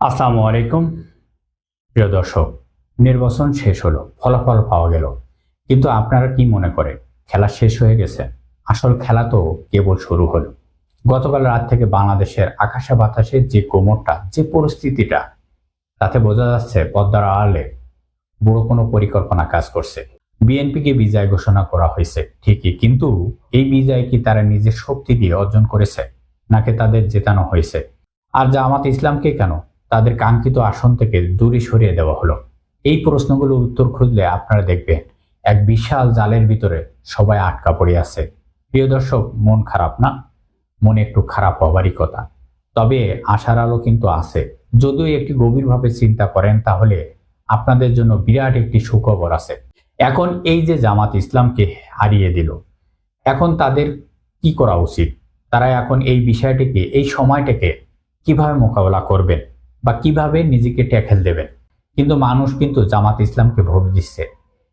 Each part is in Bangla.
আসসালামু আলাইকুম। প্রিয় দর্শক, নির্বাচন শেষ হলো, ফলাফল পাওয়া গেল, কিন্তু আপনারা কি মনে করেন খেলা শেষ হয়ে গেছে? আসল খেলা তো কেবল শুরু হলো। গতকাল রাত থেকে বাংলাদেশের আকাশে বাতাসে যে কোমরটা, যে পরিস্থিতিটা, তাতে বোঝা যাচ্ছে পদ্মার আড়ালে বড় কোনো পরিকল্পনা কাজ করছে। বিএনপিকে বিজয় ঘোষণা করা হয়েছে ঠিকই, কিন্তু এই বিজয় কি তারা নিজের শক্তি দিয়ে অর্জন করেছে, নাকি তাদের জেতানো হয়েছে? আর জামাত ইসলামকে কেন তাদের কাঙ্ক্ষিত আসন থেকে দূরে সরিয়ে দেওয়া হলো? এই প্রশ্নগুলোর উত্তর খুঁজলে আপনারা দেখবেন এক বিশাল জালের ভিতরে সবাই আটকা পড়ে আছে। প্রিয় দর্শক, মন খারাপ না? মনে একটু খারাপ হবারই কথা, তবে আশার আলো কিন্তু আছে। যদিও একটি গভীরভাবে চিন্তা করেন তাহলে আপনাদের জন্য বিরাট একটি সুখবর আছে। এখন এই যে জামাত ইসলামকে হারিয়ে দিল, এখন তাদের কি করা উচিত? তারা এখন এই বিষয়টিকে, এই সময়টাকে কিভাবে মোকাবেলা করবেন বা কিভাবে নিজেকে ট্যাকেল দেবেন? কিন্তু মানুষ কিন্তু জামাত ইসলামকে ভোট দিচ্ছে।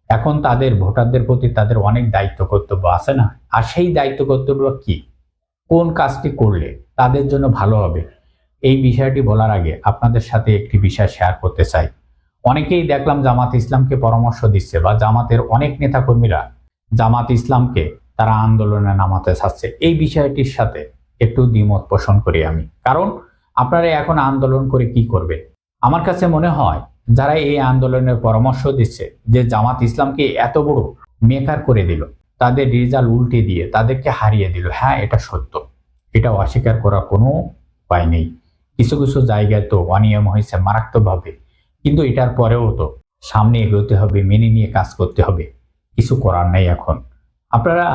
এখন তাদের ভোটারদের প্রতি তাদের অনেক দায়িত্ব কর্তব্য আছে না? আর সেই দায়িত্ব কর্তব্য কি? কোন কাজটি করলে তাদের জন্য ভালো হবে? এই বিষয়টি বলার আগে আপনাদের সাথে একটি বিষয় শেয়ার করতে চাই। অনেকেই দেখলাম জামাত ইসলামকে পরামর্শ দিচ্ছে, বা জামাতের অনেক নেতাকর্মীরা জামাত ইসলামকে তারা আন্দোলনে নামাতে চাচ্ছে। এই বিষয়টির সাথে একটু দ্বিমত পোষণ করি আমি, কারণ আপনারা এখন আন্দোলন করে কি করবে? আমার কাছে মনে হয় যারা এই আন্দোলনের পরামর্শ দিচ্ছে যে জামাত ইসলামকে এত বড় মেকার করে দিল, তাদের রেজাল্ট উল্টে দিয়ে তাদেরকে হারিয়ে দিল, হ্যাঁ এটা সত্য, এটা অস্বীকার করার কোনো উপায় নেই। কিছু কিছু জায়গায় তো অনিয়ম হয়েছে মারাত্মকভাবে, কিন্তু এটার পরেও তো সামনে এগোতে হবে, মেনে নিয়ে কাজ করতে হবে, কিছু করার নেই। এখন আপনারা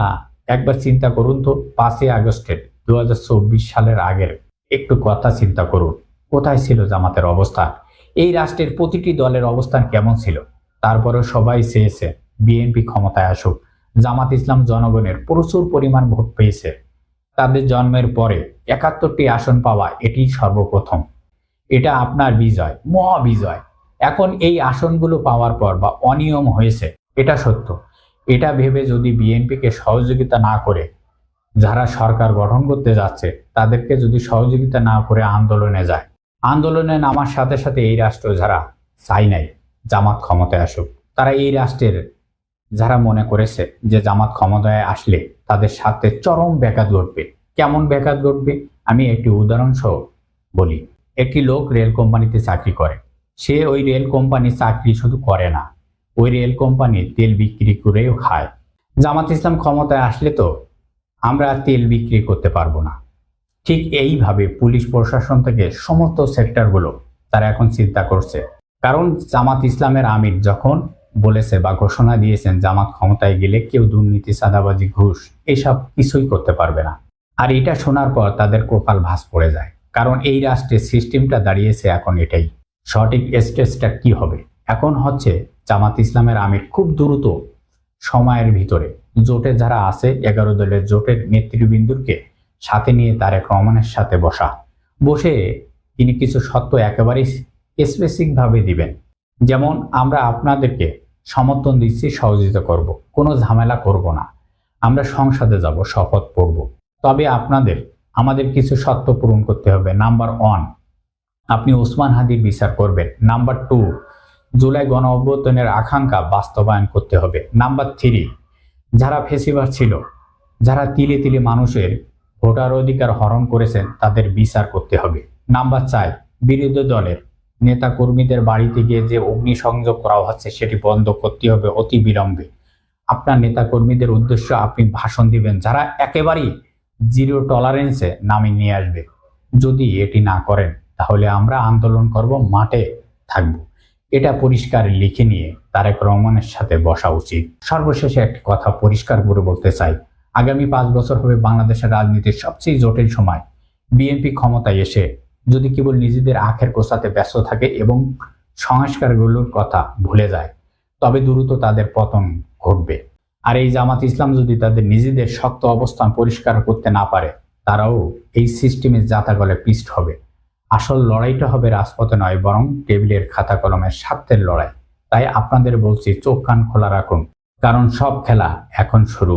একবার চিন্তা করুন তো, 5ই আগস্টের 2024 সালের আগের একটু কথা চিন্তা করুন, কোথায় ছিল জামাতের অবস্থান? এই রাষ্ট্রের প্রতিটি দলের অবস্থান কেমন ছিল? তারপরেও সবাই চেয়েছে বিএনপি ক্ষমতায় আসুক। জামাত ইসলাম জনগণের প্রচুর পরিমাণ ভোট পেয়েছে। তাদের জন্মের পরে 71টি আসন পাওয়া এটি সর্বপ্রথম। এটা আপনার বিজয়, মহা বিজয়। এখন এই আসনগুলো পাওয়ার পর বা অনিয়ম হয়েছে, এটা সত্য, এটা ভেবে যদি বিএনপিকে সহযোগিতা না করে যারা সরকার গঠন করতে যাচ্ছে তাদেরকে যদি সহযোগিতা না করে আন্দোলনে যায়, আন্দোলনে নামার সাথে সাথে এই রাষ্ট্র যারা চাই নাই জামাত ক্ষমতায় আসুক, তারা এই রাষ্ট্রের যারা মনে করেছে যে জামাত ক্ষমতায় আসলে তাদের সাথে চরম ব্যাঘাত ঘটবে। কেমন ব্যাঘাত ঘটবে আমি একটি উদাহরণ সহ বলি। একটি লোক রেল কোম্পানিতে চাকরি করে। সে ওই রেল কোম্পানির চাকরি শুধু করে না, ওই রেল কোম্পানির তেল বিক্রি করেও খায়। জামাত ইসলাম ক্ষমতায় আসলে তো আমরা তেল বিক্রি করতে পারবো না। ঠিক এইভাবে পুলিশ প্রশাসন থেকে সমস্ত সেক্টরগুলো তারা এখন চিন্তা করছে, কারণ জামাত ইসলামের আমির যখন বলেছে বা ঘোষণা দিয়েছেন জামাত ক্ষমতায় গেলে কেউ দুর্নীতি, চাঁদাবাজি, ঘুষ এসব কিছুই করতে পারবে না। আর এটা শোনার পর তাদের কপাল ভাঁজ পড়ে যায়, কারণ এই রাষ্ট্রের সিস্টেমটা দাঁড়িয়েছে এখন এটাই। সঠিক স্টেজটা কি হবে এখন হচ্ছে জামাত ইসলামের আমির খুব দ্রুত সময়ের ভিতরে জোটে যারা আছে 11 দলের জোটের নেতৃবৃন্দকে সাথে নিয়ে তারেক রহমানের সাথে বসে তিনি কিছু সত্য একেবারেই স্পেসিফিক ভাবে দিবেন। যেমন আমরা আপনাদেরকে সমর্থন দিচ্ছি, সহযোগিতা করব, কোনো ঝামেলা করব না, আমরা সংসদে যাব, শপথ পড়ব, তবে আমাদের কিছু শর্ত পূরণ করতে হবে। নাম্বার 1, আপনি ওসমান হাদির বিচার করবেন। নাম্বার 2, জুলাই গণ অভ্যুত্থানের আকাঙ্ক্ষা বাস্তবায়ন করতে হবে। নাম্বার 3, যারা ফেসিবাদ ছিল, যারা তিলে তিলে মানুষের ভোটার অধিকার হরণ করেছেন তাদের বিচার করতে হবে। নাম্বার 4, বিরোধী দলের নেতা কর্মীদের বাড়িতে গিয়ে যে অগ্নিসংযোগ করা হচ্ছে সেটি বন্ধ করতে হবে অতি বিলম্বে। আপনার নেতা কর্মীদের উদ্দেশ্য আপনি ভাষণ দিবেন, যারা একেবারেই জিরো টলারেন্সে নামিয়ে নিয়ে আসবে। যদি এটি না করেন তাহলে আমরা আন্দোলন করব, মাঠে থাকব, এটা পরিষ্কার লিখে নিয়ে তারেক রহমানের সাথে বসা উচিত। সর্বশেষে একটি কথা পরিষ্কার করে বলতে চাই, আগামী 5 বছর হবে বাংলাদেশের রাজনীতির সবচেয়ে জটিল সময়। বিএনপি ক্ষমতায় এসে যদি কেবল নিজেদের আখের গোছাতে ব্যস্ত থাকে এবং সংস্কারগুলোর কথা ভুলে যায়, তবে দ্রুত তাদের পতন ঘটবে। আর এই জামাত ইসলাম যদি তাদের নিজেদের শক্ত অবস্থান পরিষ্কার করতে না পারে, তারাও এই সিস্টেমের জাতাকলে পিষ্ট হবে। আসল লড়াইটা হবে রাজপথে নয়, বরং টেবিলের খাতা কলমের স্বার্থের লড়াই। তাই আপনাদের বলছি, চোখ কান খোলা রাখুন, কারণ সব খেলা এখন শুরু।